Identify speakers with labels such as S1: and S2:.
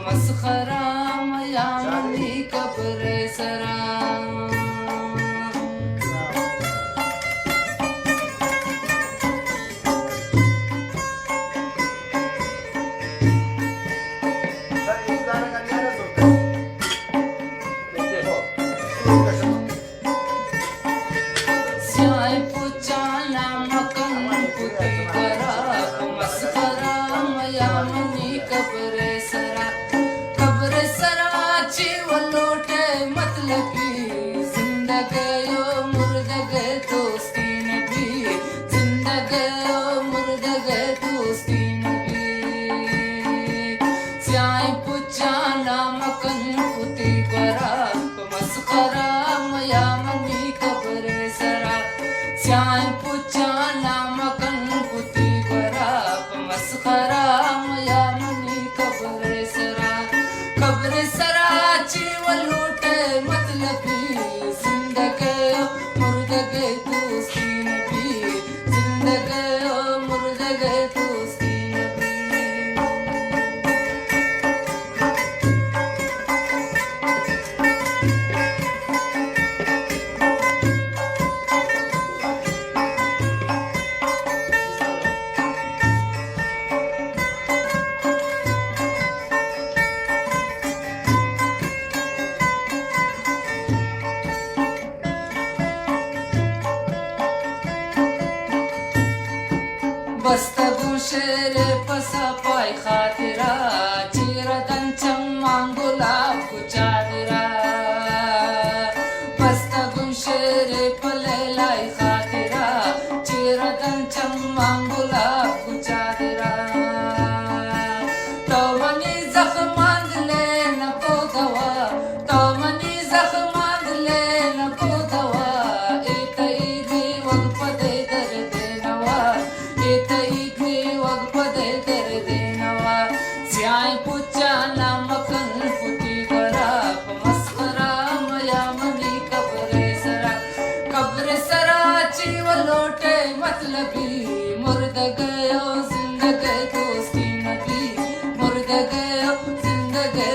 S1: मस्खरा मया मनी कब्र सरा स्याय पुचाना मकन पुती करा मस्खरा मया मनी कब्र सराची वलोटे मतलबी जिंदगयो मुर्दगे दोस्ती नबी जिंदगयो मुर्दगे दोस्ती नबी स्याय पुचाना मकन पुती करा मस्खरा मया मनी कब्र सरा स्याय पुचाना मकन पुती करा मस्खरा मया मनी कब्र सराची वलोटे मतलबी जिंदगयो मुर्दगे दोस्ती नबी जिंदगयो मुर्दगे दोस्ती नबी बस्तगु शेरे पसा पाय खातिरा चिरदन चम्मांगुला कुचादिरा बस्तगु शेरे पलेलाई खातिरा चिरदन चम्मांगुला कुचादिरा तो मनी जख्मांद ले नको दवा तो मनी जख्मांद ले नको दवा इतई वगपदे दर्द नवा स्याय पुचाना मकन पुती करा मस्खरा मया मनी कब्र सराची वलोटे मतलबी मुर्द गयो जिंदगे दोस्ती नबी मुर्द गयो जिंदगे